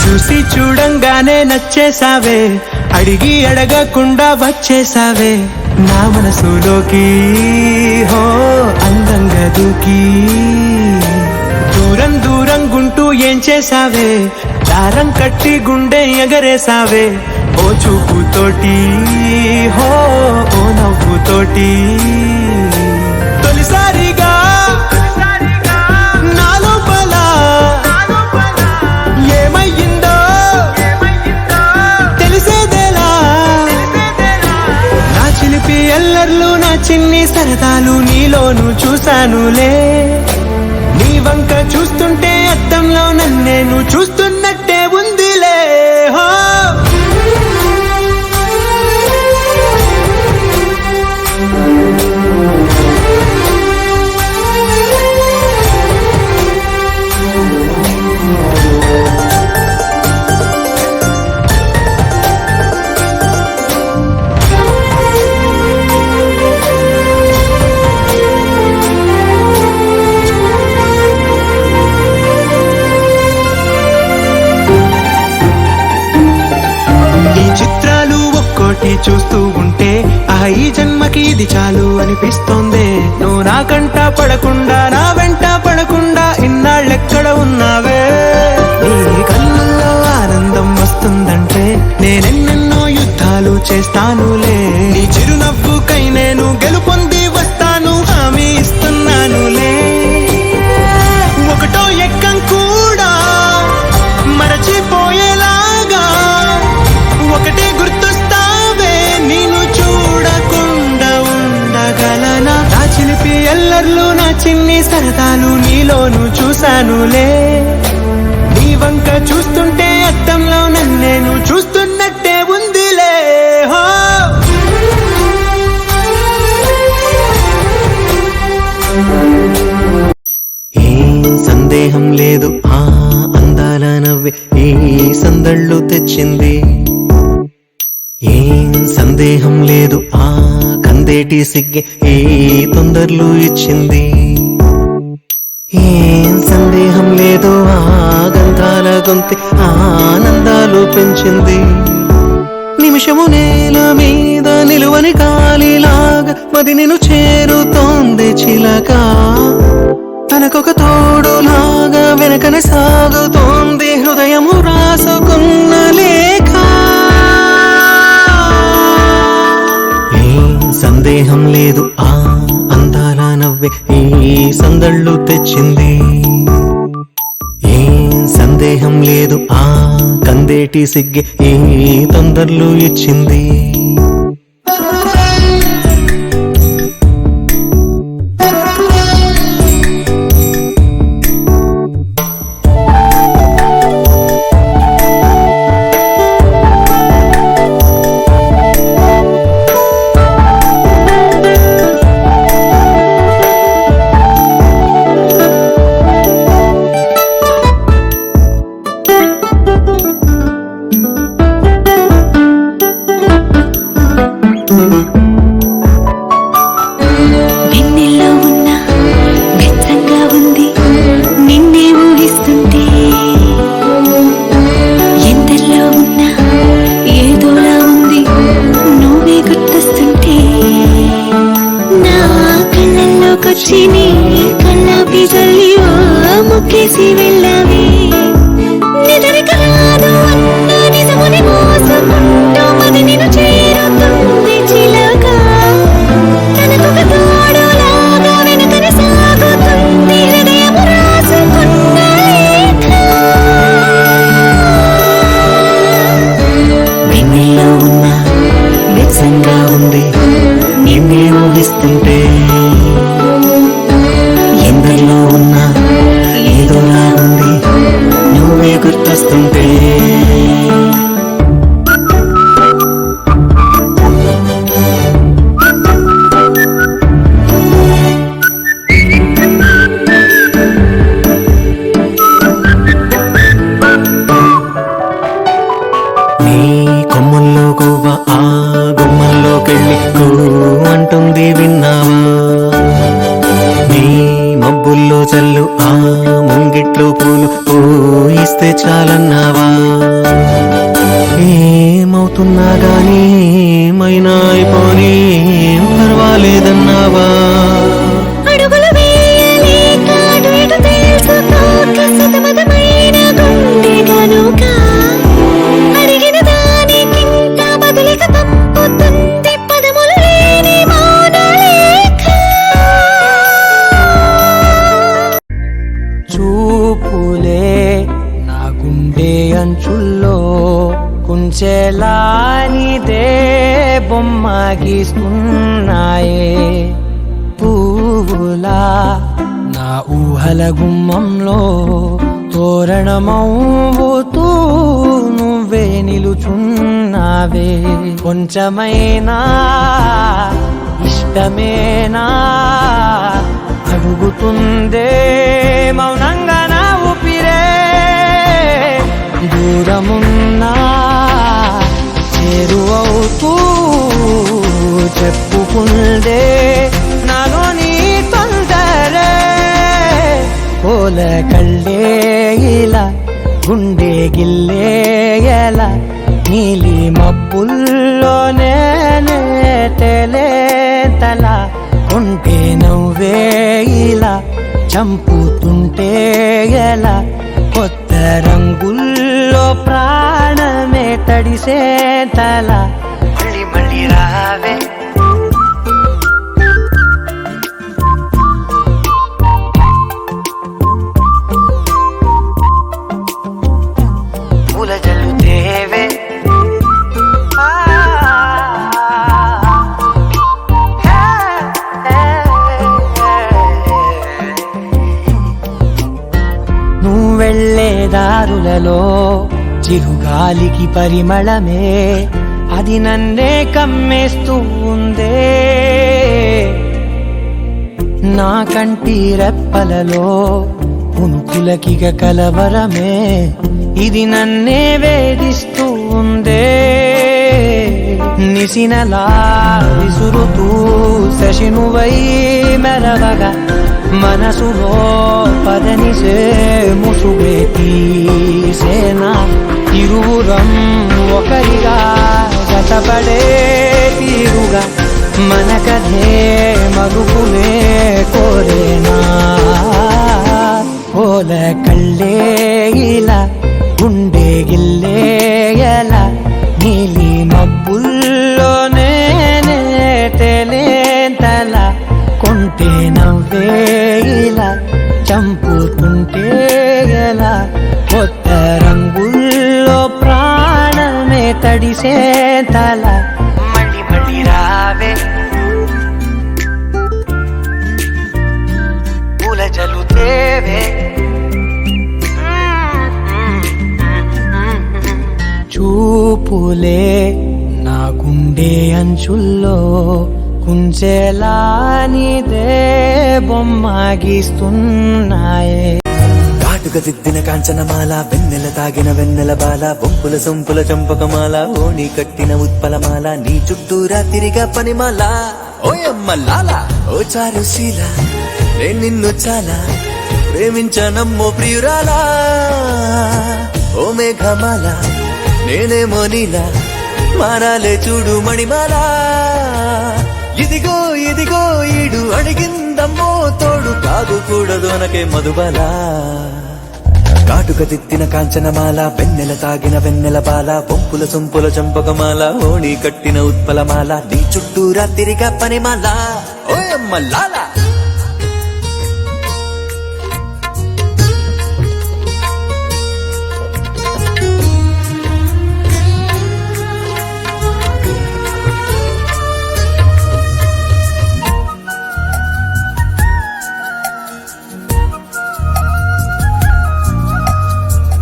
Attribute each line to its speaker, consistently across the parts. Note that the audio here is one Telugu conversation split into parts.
Speaker 1: చూసి చూడంగానే నచ్చేసావే, అడిగి అడగకుండా వచ్చేసావే నా మనసులోకి. హో అందంగా దూకి దూరం దూరం గుంటూ ఏం చేసావే, దారం కట్టి గుండె ఎగరేసావే ఓ చూపుతోటి, హో ఓ నవ్వుతోటి. తొలిసారిగా నా లోపల ఏమయ్యిందో తెలిసేదేలా. నా చిలిపి ఎల్లర్లు నా చిన్ని సరదాలు నీలోను చూశానులే. నీ వంక చూస్తుంటే అద్దంలో నన్నేను చూస్తున్నట్టే ఉందిలే. హో చూస్తూ ఉంటే ఈ జన్మకి ఇది చాలు అనిపిస్తోంది. నువ్వు నా కంట పడకుండా నా వెంట పడకుండా ఇన్నాళ్ళెక్కడ ఉన్నావే. నీ కళ్ళల్లో ఆనందం వస్తుందంటే నేనెన్నెన్నో యుద్ధాలు చేస్తానులే. నీ చిరునవ్వుకై నేను గెలుపొంది వస్తాను హామీ ఇస్తున్నానులే. ఒకటో ఎక్కం కూడా మరచిపోయేలాగా ఒకటే గుర్తొస్తావే, నేను చూడకుండా ఉండగలనా. నా చిలిపి ఎల్లర్లు నా చిన్ని సరదాలు నీలోను చూశానులే. నీ వంక చూస్తుంటే అద్దంలో నన్నేను చూస్తున్నట్టే ఉందిలే. హో ఏం సందేహం లేదు ఆ అందాల నవ్వే ఈ సందళ్ళు తెచ్చింది. ఏం సందేహం లేదు ఆ కందేటి సిగ్గే ఈ తొందరలు ఇచ్చింది. ఏం సందేహం లేదు ఆ గంధాల గొంతి ఆనందాలు పెంచింది. నిమిషము నేల మీద నిలువని గాలిలాగా మది నేను చేరుతోంది చిలక. తనకొక తోడులాగా వెనకనే సాగుతోంది హృదయము రాసుకున్న లేఖ. సందేహం లేదు ఆ అందాల నవ్వే ఈ సందళ్ళు తెచ్చింది. ఏం సందేహం లేదు ఆ కందేటి సిగ్గే ఈ తొందరలు ఇచ్చింది.
Speaker 2: ముక్కేసి వెళ్ళవే నిదరిక రాదు అన్న నిజముని మోసకుంటూ మది నిన్ను చేరుతుంది చిలక. తనకొక తోడులాగా వెనుకని సాగుతుంది హృదయము రాసుకున్న లేఖ. వెన్నెల్లో ఉన్న వెచ్చంగా ఉంది నిన్నే ఊహిస్తుంటే. ఎందరిలో ఉన్నా ఏదోలా ఉంది నువ్వే గుర్తొస్తుంటే. నీ కొమ్మల్లో గువ్వ ఆ గుమ్మల్లోకెళ్ళి అంటుంది విన్నావా. నీ మబ్బుల్లో చల్లు ఆ ముంగిట్లో పూలు పూయిస్తే చాలు
Speaker 1: చాలన్నావా ఏమవుతున్నా గానీ ఏమైనా అయిపోనీ పర్వాలేదన్నావా
Speaker 3: అడుగులు వేయలేక అటు ఇటు తెలుసుకోక సతమతమైన గుండె గనుక అడిగిన దానికింత బదులిక తప్పుతుంది పదములు లేని మౌనలేఖ.
Speaker 2: చూపులే నా గుండె అంచుల్లో కుంచెలా నీదే బొమ్మ గీస్తున్నాయే పువ్వులా నా ఊహల గుమ్మంలో తోరణమవుతూ నువ్వే నిలుచున్నావే కొంచెమైనా ఇష్టమేనా అడుగుతుందే మౌనంగా నా ఊపిరే దూరమున్నా చేరువవుతూ చెప్పుకుందే నాలో నీ తొందరే పోల కళ్ళే ఇలా గుండె గిల్లే ఎలా నీలి మబ్బుల్లోనే తల కొంటే నవ్వే ఇలా చంపుతుంటే ఎలా కొత్త రంగుల్లో ప్రాణమే తడిసే తల మళ్ళీ మళ్ళీ రావే పూల జల్లుతేవే నువ్వెళ్ళే దారులలో చిరుగాలికి పరిమళమే అది నన్నే కమ్మేస్తూ ఉందే నా కంటి రెప్పలలో పునుకులకిగ కలవరమే ఇది నన్నే వేధిస్తూ ఉందే నిసినలా విసురుతూ శశినువై మెరవగా మనసులో పదనిసే ముసుగే తీసేనా ఇరువురం ఒకరిగా గతపడే తీరుగా మన కథే మరుపునే కోరేనా పోల కళ్ళే ఇలా గుండె గిల్లే ఎలా నీలి మబ్బుల్లోనే తల కొంటే నవ్వే ఇలా చంపుతుంటే ఎలా కొత్త రంగుల్లో ప్రాణమే తడిసే తల మళ్ళీ మళ్ళీ రావే పూల జల్లుతేవే చూపులే నా గుండె అంచుల్లో కుంచెలా నీదే బొమ్మ గీస్తున్నాయే
Speaker 1: కాటుక దిద్దిన కాంచనమాల వెన్నెల తాగిన వెన్నెల బాల బొంపుల సొంపుల చంపకమాల ఓణి కట్టిన ఉత్పలమాల నీ చుట్టూరా తిరిగా పనిమాల ఓయమ్మ లాల ఓ చారుశీల నేను నిన్ను చాలా ప్రేమించనమ్మో ప్రియురాలా ఓ మేఘమాల నేనేమో నీలా మారాలే చూడు మణిమాల ఇదిగో ఇదిగో ఈడు అడిగిందమ్మో తోడు కాదు కూడదు అనకే మధుబాల కాటుక తిత్తిన కాంచనమాల వెన్నెల తాగిన వెన్నెల బాల బొంపుల సొంపుల చంపకమాల ఓణి కట్టిన ఉత్పలమాల నీ చుట్టూరా తిరిగా పనిమాల ఓయమ్మ లాల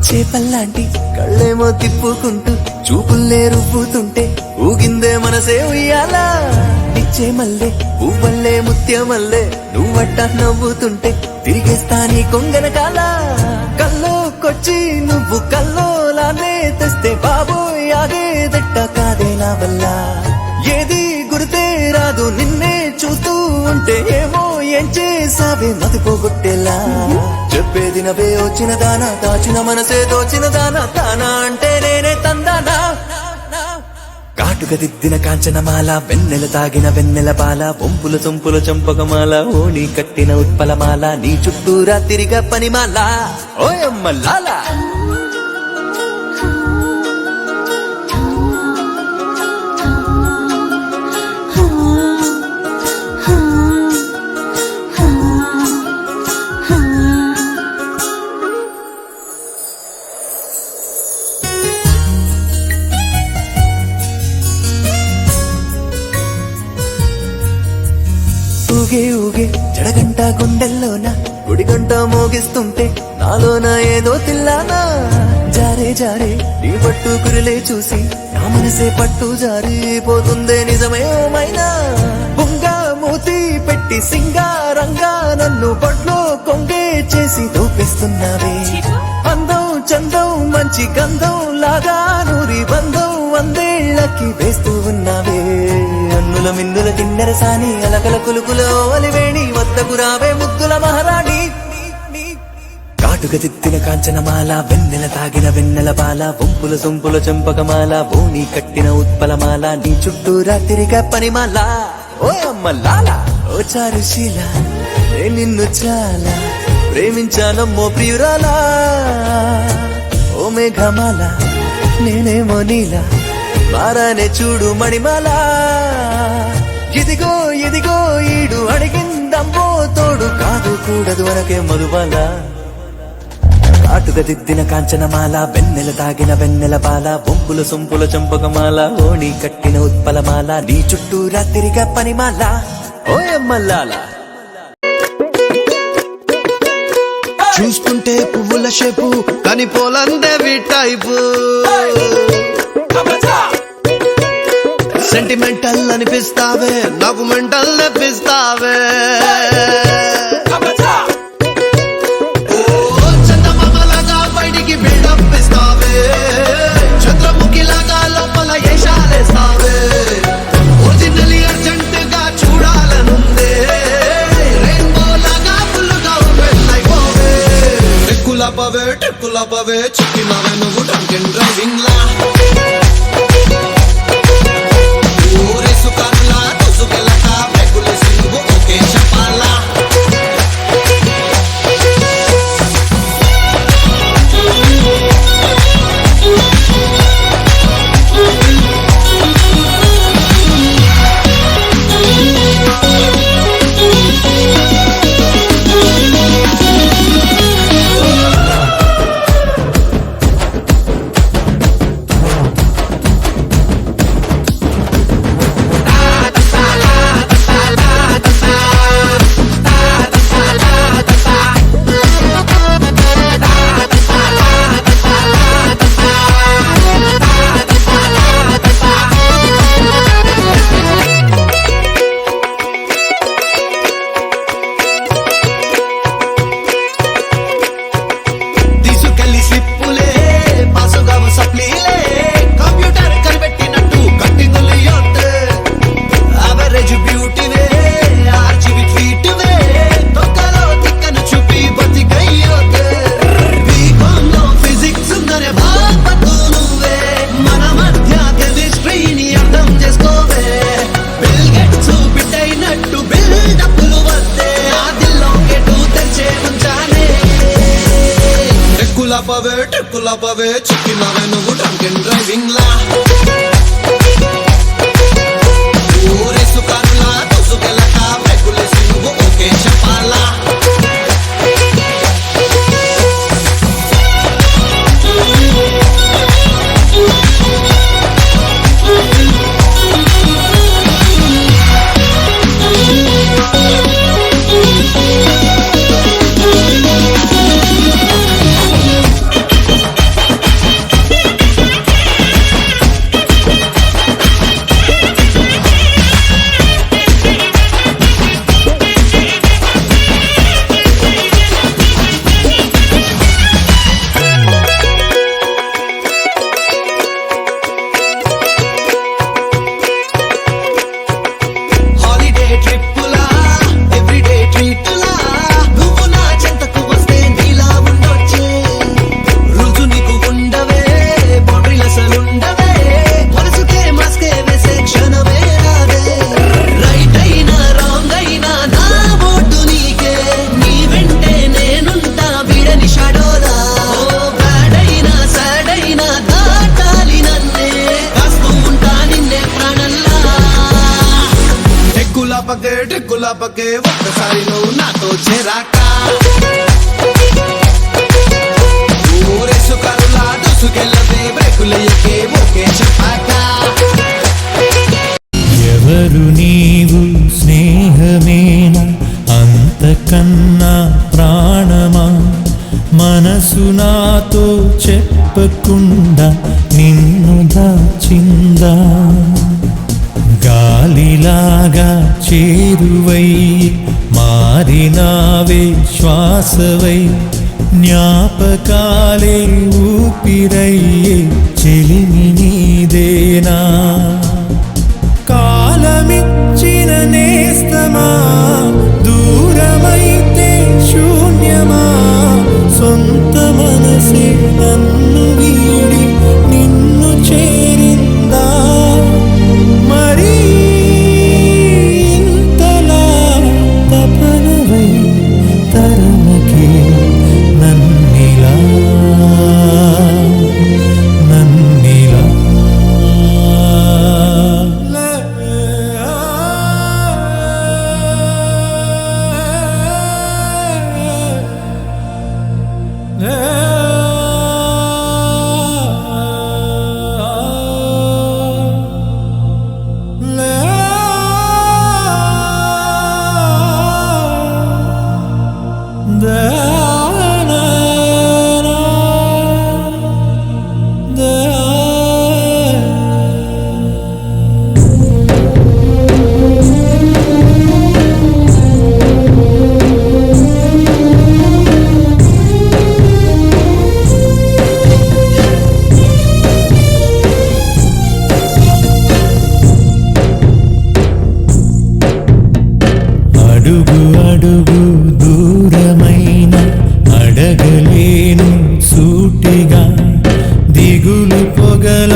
Speaker 1: చేపల్లాంటి కళ్ళేమో తిప్పుకుంటూ చూపుల్లే రువ్వుతుంటే ఊగిందే మనసే ఉయ్యాలా నిచ్చే మల్లె పువ్వల్లే ముత్యమల్లే నువ్వట్ట నవ్వుతుంటే తిరిగేస్తా నీ కొంగనకాల కల్లోకొచ్చి నువ్వు కల్లోలానే తెస్తే బాబోయ్ ఆగేదెట్ట కాదే నా వల్ల ఏది గుర్తే రాదు నిన్నే చూస్తూ
Speaker 4: ఉంటే ఏమో ఏం చేసావే మతి పోగొట్టేలా చెప్పేది నవే వచ్చిన దానా దాచిన మనసే దోచిన దానా తానా అంటే నేనే తందానా కాటుక దిద్దిన కాంచనమాల వెన్నెల తాగిన వెన్నెల పాల వంపుల సొంపుల చంపకమాల ఓణి కట్టిన ఉత్పలమాల నీ చుట్టూరా తిరిగ పనిమాల ఓయమ్మ లాలా ఊగే ఊగే జడగంట గుండెల్లోన గుడిగంట మోగిస్తుంటే నాలోన ఏదో తిల్లానా జారే జారే నీ పట్టు కురిలే చూసి నా మనసే పట్టు జారిపోతుందే నిజమే మైనా బొంగా మూతి పెట్టి సింగారంగా నన్ను పట్లో కొంగే చేసి దూపిస్తున్నావే అందం చందం మంచి గంధం లాగా నూరి బంధం వందేళ్లకి వేస్తూ ఉన్నావే అన్నుల మిన్నుల కిన్నెర సాని అలకల కులుకులో అలివేణి వద్దకు రావే ముద్దుల మహారాణి కాటుక తిత్తిన కాంచనమాల వెన్నెల తాగిన వెన్నెల బాల వంపుల సొంపుల చంపకమాల బోని కట్టిన ఉత్పలమాల నీ చుట్టూరా తిరిగ పనిమాల ఓ అమ్మ లాల ఓ చారుశీల నిన్ను చాలా ప్రేమించానమ్మో ప్రియురాలా ఓ మేఘమాల నేనేమో నీలా మారానే చూడు మణిమాల ఇదిగో ఇదిగో ఈడు అడిగిందమ్మో తోడు కాదు కూడదు అనకే మధుబాల కాటుక దిద్దిన కాంచనమాల వెన్నెల తాగిన వెన్నెల పాల బొంపుల సొంపుల చంపకమాల ఓణి కట్టిన ఉత్పలమాల నీ చుట్టూరా తిరిగ పనిమాల ఓయమ్మల్లాల
Speaker 5: చూస్తుంటే పువ్వుల షేపు కానీ పోలందేవి టైపు సెంటిమెంటల్ అనిపిస్తావే నాకు మెంటల్ తెప్పిస్తావే చందమామలాగా బయటికి బిల్డప్ ఇస్తావే చంద్రముఖిలాగా లోపల ఏషాలేస్తావే ఒరిజినల్లీ అర్జెంట్ గా చూడాలనుందే రెయిన్బో లాగా ఫుల్గా వెళ్ళైపోవే ట్రిక్కులపవే చిక్కినవే నువ్వు డ్రంక్ అండ్ డ్రైవింగ్ లా ట్రిక్కులపవే చిక్కినవే నువ్వు డ్రంక్ అండ్ డ్రైవింగ్ లా ఊరేసు కారులా దూసుకెళ్ళక బ్రేకులేసి నువ్వు ఓకే చెప్పాలా బ్రేకులపకే ఒక్కసారి నువ్వు నాతో చేరాక ఊరేసు కరులా దూసుకెళ్ళదే బ్రేకులయ్యకే ఓకే చెప్పాక
Speaker 6: ఎవరు నీవు స్నేహమేనా అంతకన్నా ప్రాణమా మనసు నాతో చెప్పకుండా నిన్ను దాచిందా గాలిలాగా చేరువై మారినావే శ్వాసవై జ్ఞాపకాలే ఊపిరయ్యే చెలిమి నీదేనా కాలమిచ్చిన నేస్తమా దూరమైతే శూన్యమా సొంత మనసే నన్ను వీడి నిన్ను చేరిందా మరి ఇంతలా తపనవై తరమకే నన్నిలా అడుగు అడుగు దూరమైన అడగలేను సూటిగా దిగులు పొగల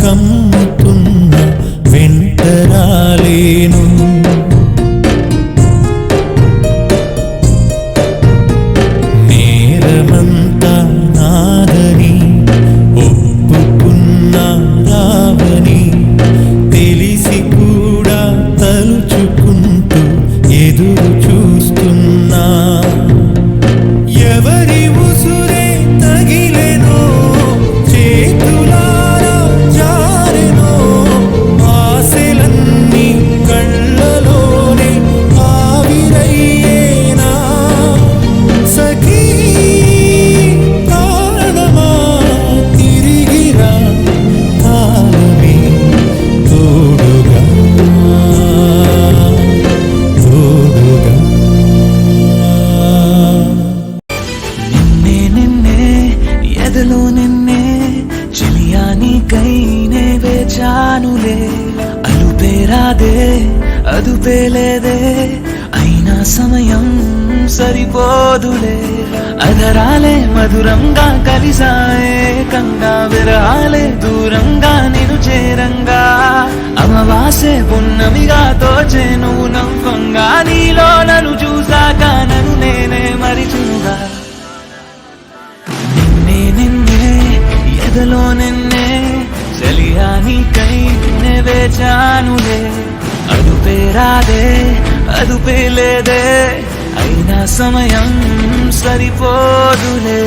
Speaker 6: కమ్ముతున్న వెంటరాలేను నేరమంతా నాదని ఒప్పుకున్నా రావని తెలిసి కూడా తలుచుకుంటూ ఎదురు చూస్తున్నా ఎవరి ఉసురే తగిలెనో చేతులారా జారెనో ఆశలన్నీ కళ్ళలోనే ఆవిరయ్యేనా సఖీ ప్రాణమా తిరిగిరా కాలమే తోడుగా
Speaker 2: నిన్నే నిన్నే ఎదలో నిన్నే చెలియానికైనే వేచానులే అలుపేరాదే అదుపేలేదే అయినా సమయం సరిపోదులే అధరాలే మధురంగా కలిసాయే కంగా విరహాలే దూరంగా నిన్ను చేరంగా అమవాసే పున్నమిగా తోచే నువ్వు నవ్వంగా నీలో నన్ను చూసాక నన్ను నేనే మరిచునుగా నిన్నే నిన్నే ఎదలో నిన్నే చలియానికై నే వేచానులే అదుపేరాదే అదుపేలేదే అయినా సమయం సరిపోదులే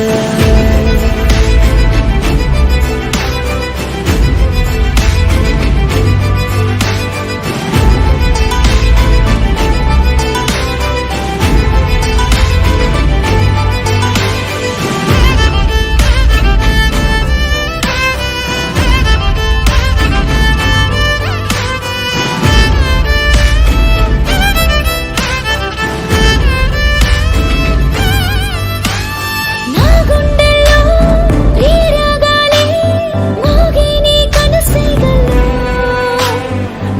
Speaker 3: నా గుండెల్లో ఈ రాగాలే మోగే నీ కనుసైగల్లో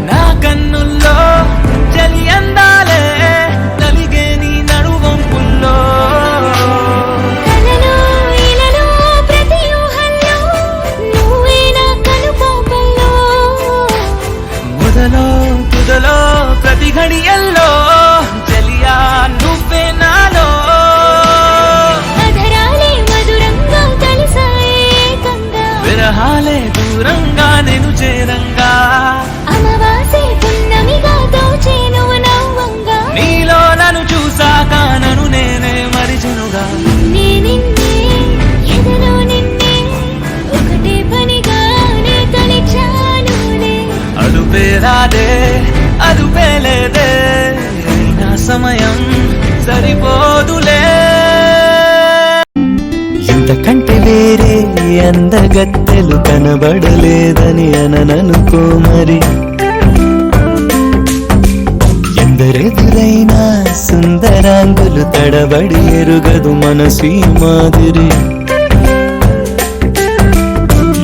Speaker 2: నా కన్నుల్లో చలి అందాలే నలిగే నీ నడువంపుల్లో
Speaker 3: కలలో ఇలలో ప్రతి ఊహల్లో నువ్వే నా కనుపాపల్లో
Speaker 2: మొదలో తుదలో ప్రతి ఘడియల్లో చలియా నువ్వే నాలో
Speaker 3: అధరాలే మధురంగా కలిసాయే కంగా
Speaker 2: విరహాలే దూరంగా నేను చేరంగా
Speaker 3: అమవాసే పున్నమిగా దోచే నువ్వు నవ్వంగా
Speaker 2: వెళ్ళాదే అదుపే లేదే నా సమయం సరిపోదులే
Speaker 1: ఇంతకంటే వేరే అందగత్తెలు కనబడలేదని అనననుకో మరి ఎందరెదురైనా సుందరాంగులు తడబడి ఎరుగదు మనసు ఈ మాదిరి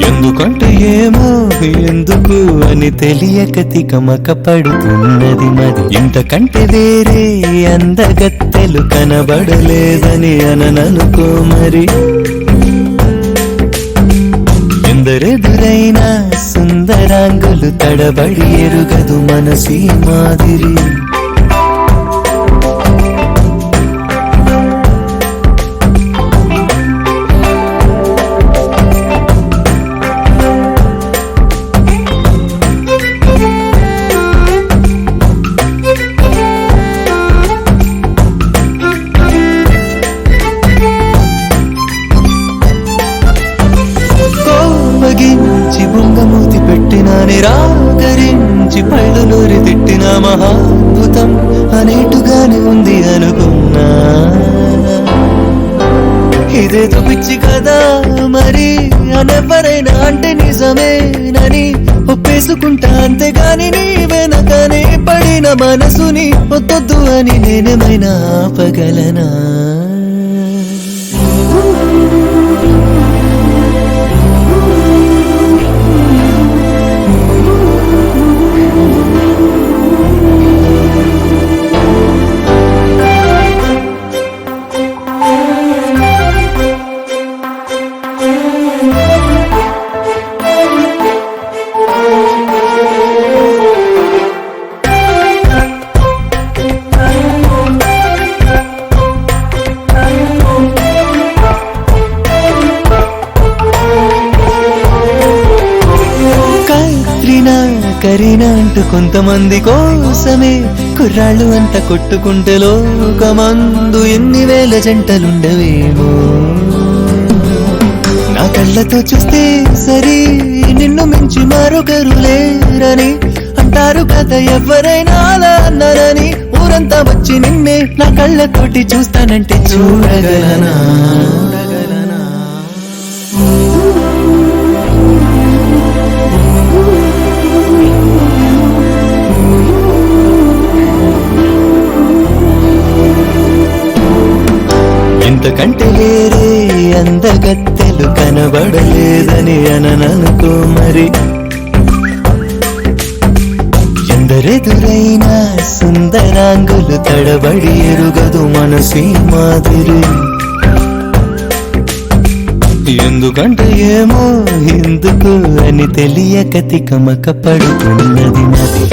Speaker 1: ఎందుకంటే ఏమో ఎందుకు అని తెలియక తికమక పడుతున్నది మరి ఇంతకంటే వేరే అందగత్తెలు కనబడలేదని అనననుకో మరి ఎందరెదురైనా సుందరాంగులు తడబడి ఎరుగదు మనసు ఈ మాదిరి కోమగించి బొంగమూతి పెట్టిన నిరాకరించి పళ్ళునూరి తిట్టిన మహాద్భుతం అనేటుగానే ఉంది అనుకున్నా ఇదే పిచ్చి కదా మరి అనెవరైనా అంటే నిజమేనని ఒప్పేసుకుంటా అంతేగాని నీ వెనకనే పడిన మనసుని వద్దొద్దు అని నేనేమైనా ఆపగలనా కరీనా అంటూ కొంతమంది కోసమే కుర్రాళ్ళు అంతా కొట్టుకుంటే లోకమందు ఎన్ని వేల జంటలుండవేమో నా కళ్ళతో చూస్తే సరి నిన్ను మించి మరొకరు లేరని అంటారు కదా ఎవరైనా అలా అన్నారని ఊరంతా వచ్చి నిన్నే నా కళ్ళతోటి చూస్తానంటే చూడగలనా ఇంతకంటే వేరే అందగత్తెలు కనబడలేదని అనననుకో మరి ఎందరెదురైనా సుందరాంగులు తడబడి ఎరుగదు మనసు ఈ మాదిరి ఎందుకంటే ఏమో ఎందుకు అని తెలియక తికమక పడుతున్నది మరి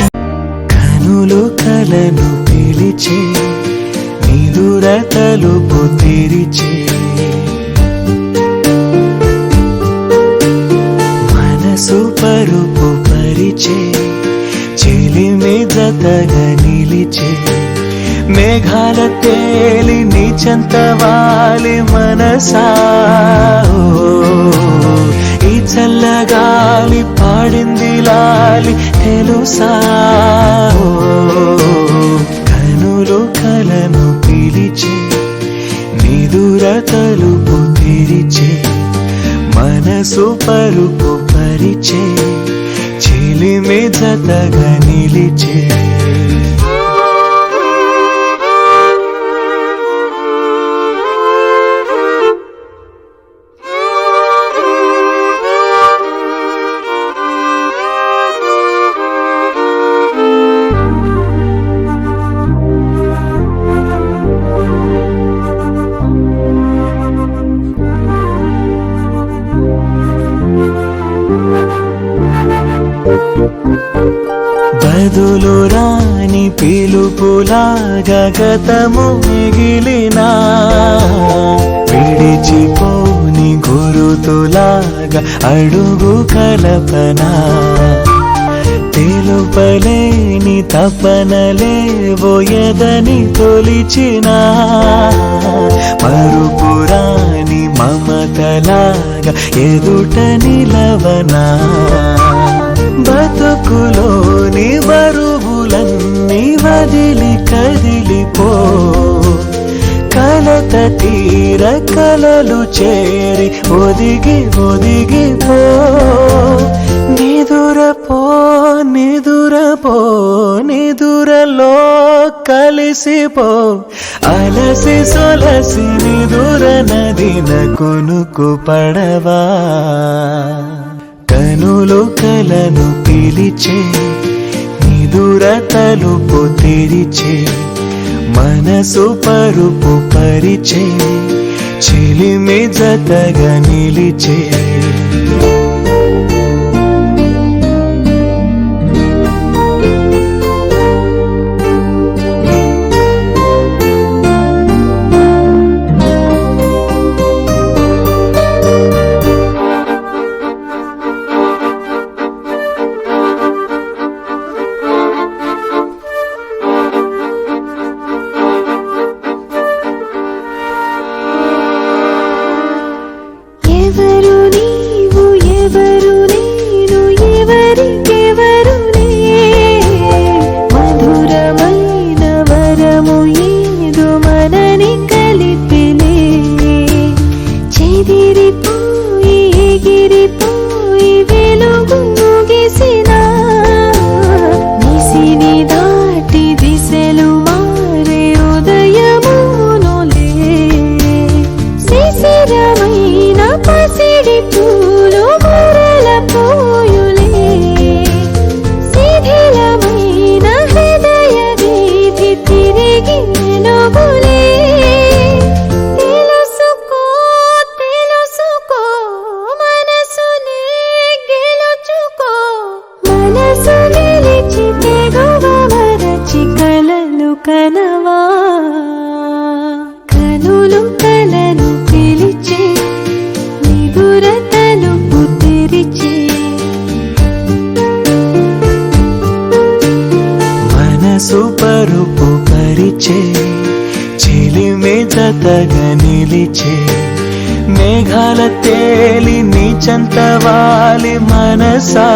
Speaker 1: కనులు కలను పిలిచే నిదుర తలుపు తెరిచే మనసు పరుపు పరిచే చెలిమి జతగా నిలిచే మేఘాల తేలి నీచంత వాలి మనసా ఈ చల్లగాలి పాడింది లాలి తెలుసా కనులు కలను పిలిచే నిదుర తలుపు తెరిచే మనసు పరుపు పరిచే చెలిమి జతగా నిలిచే బదులు రాని పిలుపులాగా గతము మిగిలినా విడిచిపోని గురుతులాగా అడుగు కలపనా తెలుపలేని తపనలేవో ఎదని తొలిచినా మరుపురాని మమతలాగా ఎదుట నిలవనా బతుకులో మనసులోని బరువులన్నీ వదిలి కదిలిపో కలత తీర కలలు చేరి ఒదిగి ఒదిగిపో నిదురపో నిదురపో నిదురలో కలిసిపో అలసి సొలసి నిదుర నదిన కొనుకు పడవా కనులు కలను పిలిచే నిదుర తలుపు తెరిచే మనసు పరుపు పరిచే చెలిమి జతగా నిలిచే
Speaker 3: ఎవరు నీవు ఎవరు నేను ఎవరికెవరునే మధురమైన వరము ఏదో మనని కలిపినే చెదిరిపోయి ఎగిరిపోయి వెలుగు ముగిసిన నిసిని దాటి దిశలు మారే ఉదయమునులే శిశిరమైన పసిడి పూలు మురల పోయులే శిథిలమైన హృదయ వీధి తిరిగి వెలుగులే తెలుసుకో తెలుసుకో మనసునే గెలుచుకో మనసు నిలిచి తెగువ మరచి కలలు కనవా కనులు కలను పిలిచే నిదుర తలుపు తెరిచే
Speaker 1: మనసు పరుపు పరిచే చెలిమి జతగా నిలిచే మేఘాల తేలి నీచంత వాలి మనసా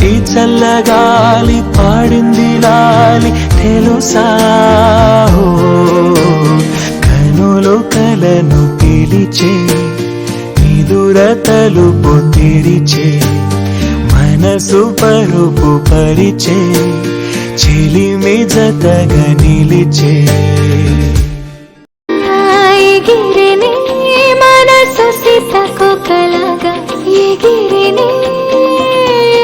Speaker 1: ఈ చల్లగాలి పాడింది లాలి తెలుసా కనులు కలను పిలిచే నిదుర తలుపు తెరిచే మనసు పరుపు పరిచే చెలిమి జతగా నిలిచే
Speaker 3: ఎగిరినే మనసు సీతకొకలాగా ఎగిరినే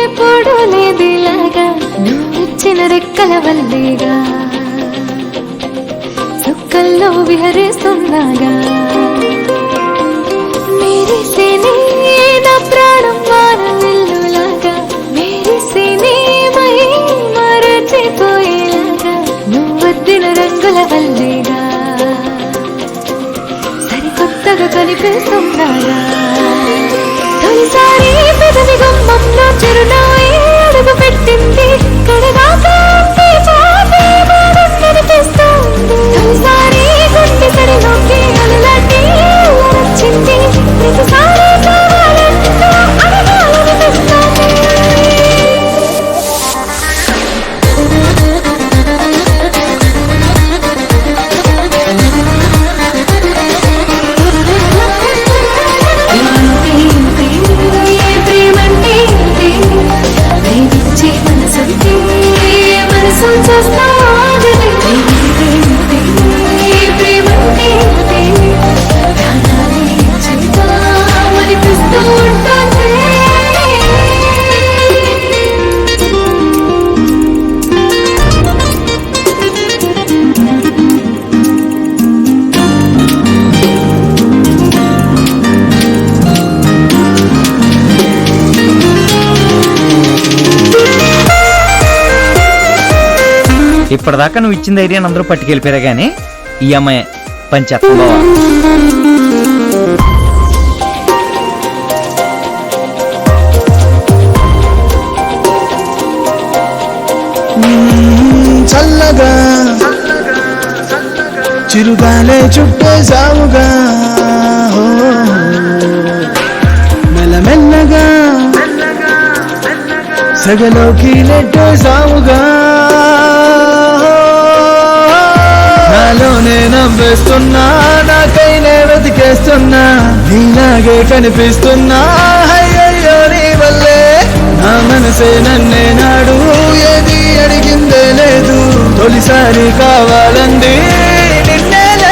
Speaker 3: ఎప్పుడు లేదిలాగా నువ్విచ్చిన రెక్కల వల్లేగా సుక్కల్లో విహరిస్తున్నాగా మెరిసేనే నా ప్రాణం వానవిల్లులాగా మెరిసేనే మై మరచిపోయేలాగా నువ్వద్దిన రంగుల వల్లేగా సరికొత్తగా కనిపిస్తున్నాగా తొలిసారి పెదవి గుమ్మంలో చిరునవ్వే అడుగు పెట్టింది కడగాకా పాపే మానం కనిపిస్తుంది తొలిసారి గుండె సడిలోకి అలలాంటి వచ్చింది ప్రతిసారి కావాలంటూ అడగాలనిపిస్తుంది ప్రేమంటే మనసు చూస్తా
Speaker 7: ఇప్పటిదాకా నువ్వు ఇచ్చిన ధైర్యాన్ని అందరూ పట్టుకెళ్ళిపోయారా గానీ ఈ అమ్మాయి పంచేత్తం బావా.
Speaker 1: చల్లగా చిరుగాలే చుట్టేసావుగా మెల్లమెల్లగా సగలోకి నెట్టేసావుగా, నాలోనే నవ్వేస్తున్నా, నాకైనే వెతికేస్తున్నా, నీలాగే కనిపిస్తున్నా, అయ్యయ్యో నీ వల్లే నా మనసే నన్నే నాడు ఏది అడిగిందే లేదు, తొలిసారి కావాలంది నిన్నేలే.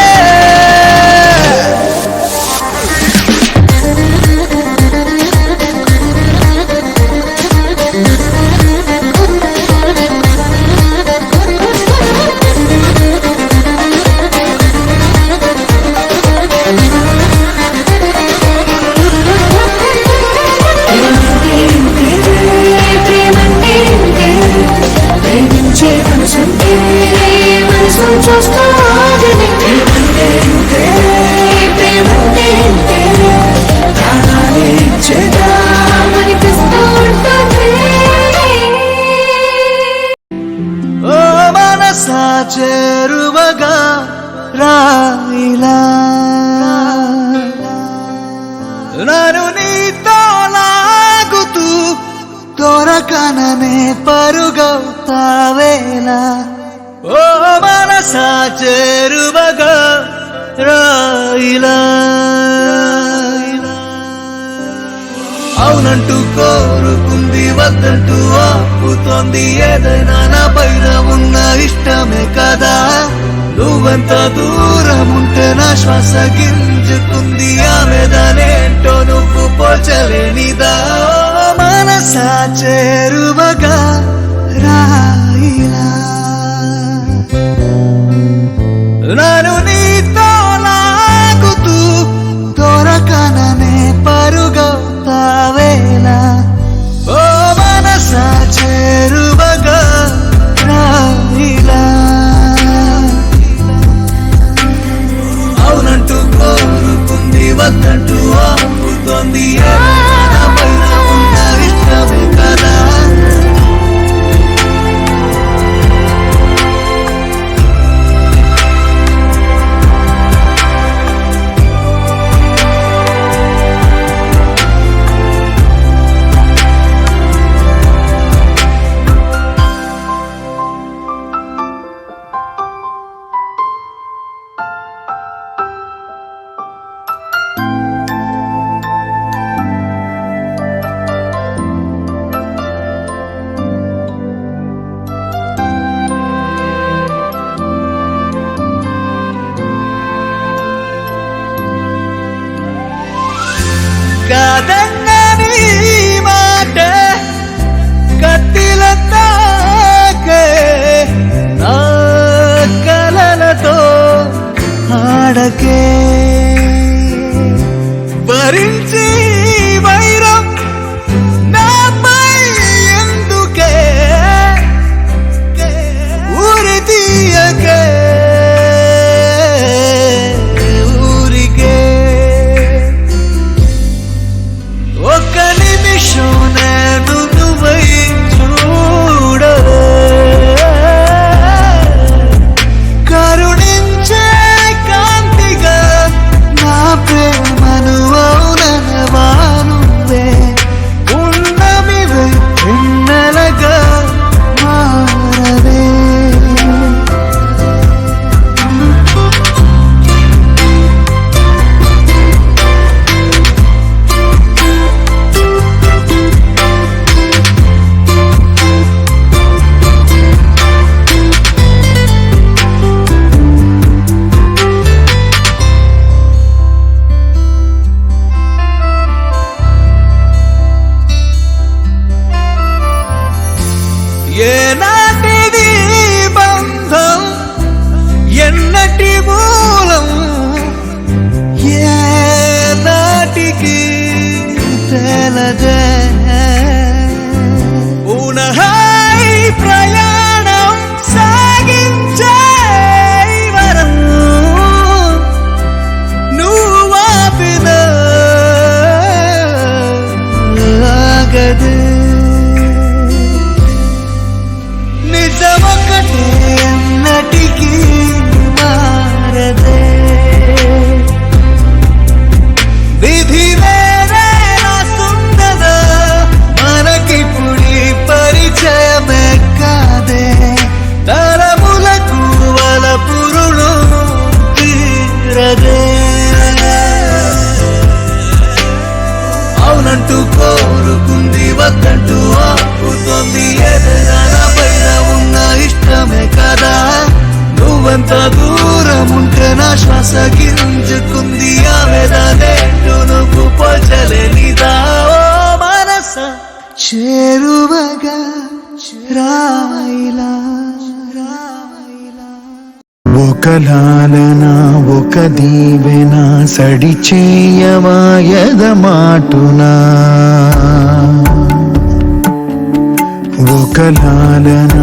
Speaker 1: ఓ మనసా చేరువగా రాయిలా, నన్ను నీతో లాగుతూ దొరకననే పరుగవుతావేలా. ఓ మనసా చేరువగా రాయిలా, అవునంటూ కోరుకుంది వద్దంటూ ఆపుతోంది, ఏదైనా నా పైన ఉన్న ఇష్టమే కదా, నువ్వెంత దూరం ఉంటే నా శ్వాస గింజుకుంది, ఆమెదనేంటో నువ్వు పోల్చలేనిదా. మనసా చేరువగా రాయిలా, నన్ను నీతో లాగుతూ దొరకననే పరుగవుతావేలా. ఓ మనసా చేరువగా రాయిలా, అవునంటూ కోరుకుంది వద్దంటూ ఆపుతోంది, ఏదైనా పైన ఉన్న ఇష్టమే కదా. కాదన్నని మాట కత్తిల తాకే, నా కలలతో ఆడకే, భరించి వైరం నాపై ఎందుకే, ఊరి తీయకే ఊరికే, ఒక్క నిమిషం నేను నువ్వై చూడవే, కరుణించే కాంతిగా నా ప్రేమను అవునవానువే, ఉన్నమివే వెన్నెలగా మారవే. ఏనాటిది బంధం ఎన్నటి మూలం, ఏ నాటికి తెలదే, ఊనహాయి ప్రయాణం సాగించే వరం నువ్వు ఆపిన ఆగదే, నిజమొకటే ఎన్నటికీ మారదే, విధి వేరే రాసుందదా
Speaker 4: అవునంటూ కోరుకుంది వద్దంటూ ఆపుతోంది ఏదైనా పైన ఉన్న ఇష్టమే కదా నువ్వెంత దూరం ఉంటే నా శ్వాస గింజుకుంది ఆవేదనేంటూ నువ్వు పోల్చలేనిదా ఓ మనస చేరువగా రాయిలా
Speaker 6: ఒక లాలన ఒక దీవెన సడి చేయవాయద మాటునా ఒక లాలన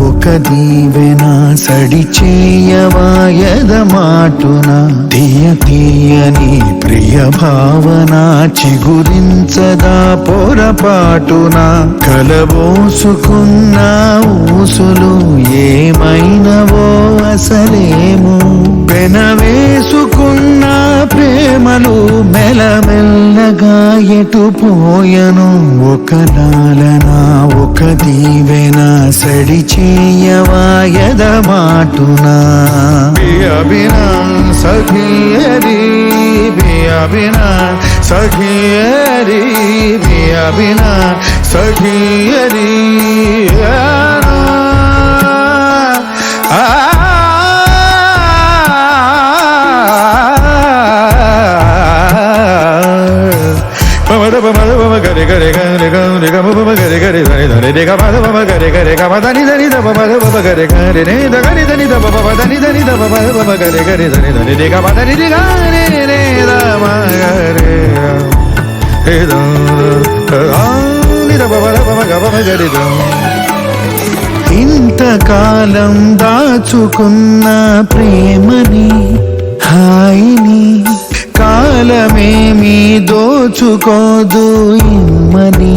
Speaker 6: ఒక దీవెన సడి చేయవాయద మాటున తీయ తీయని ప్రియ భావన చిగురించదా పొరపాటున కలబోసుకున్న ఊసులు ఏమైనవో అసలేమో పెనవేసుకున్న ప్రేమలు మెల్లమెల్లగా ఎటు పోయను ఒక లాలన ఒక దీవెన సడి చేయవాయద మాటునా బియబినా సఖియరి బియబినా సఖియరి బియబినా సఖియరి గరి గరి గరి గరి గమ గరి గరి ధని ధని ని గమ గమ గరి గరి గమ ధని ధని ద బమ బమ గరి గరి ని ద గరి ధని ద బమ ధని ధని ద బమ బమ గరి గరి ధని ధని ని గమ ధని ని గరి ని ద మ గరి హే ద ని ద బమ బమ గమ గరి ద ఇంతకాలం దాచుకున్న ప్రేమని హాయిని కాలమేమి దోచుకోదు ఇమ్మని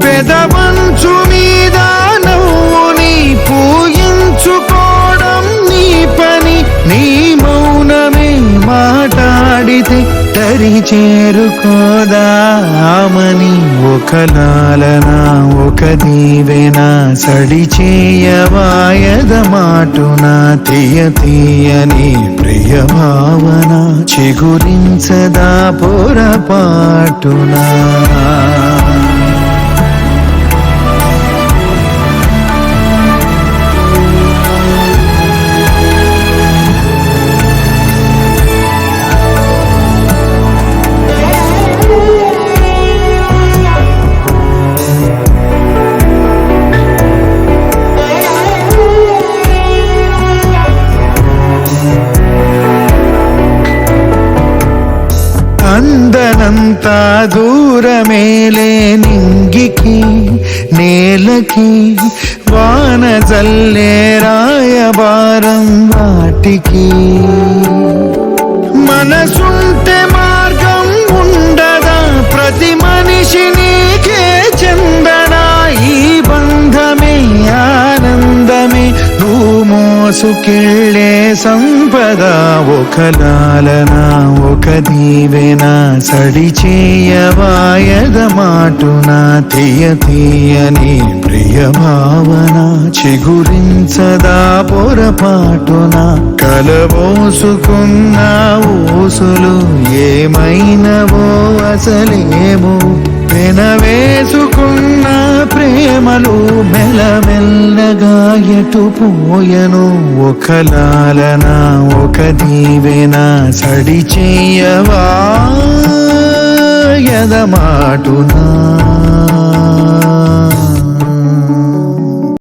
Speaker 6: పెదవంచు మీద నవ్వుని పూయించుకోవడం నీ పని నీ మౌనమే మాట్లాడితే తరి చేరుకోదామని ఒక లాలన ఒక దీవెన సడి చేయవాయద మాటున తీయ తీయని ప్రియ భావన చిగురించదా పొరపాటునా అందనంత దూరమేలే నింగికి నేలకి వాన జల్లే రాయబారం వాటికి మనసుంటే మార్గం ఉండదా ప్రతి మనిషి నీకే చెందనా ఈ బంధమే ఆనందమే నువ్వు మోసుకెళ్ళే సంపద ఒక లాలన ఒక దీవెన సడి చేయవాయద మాటున తీయ తీయని ప్రియ భావన చిగురించదా పొరపాటున కలబోసుకున్న ఊసులు ఏమైనవో అసలేమో పెనవేసుకున్న ప్రేమలు మెల్లమెల్లగా ఎటు పోయను ఒక లాలన ఒక దీవెన సడి చేయవా యద మాటునా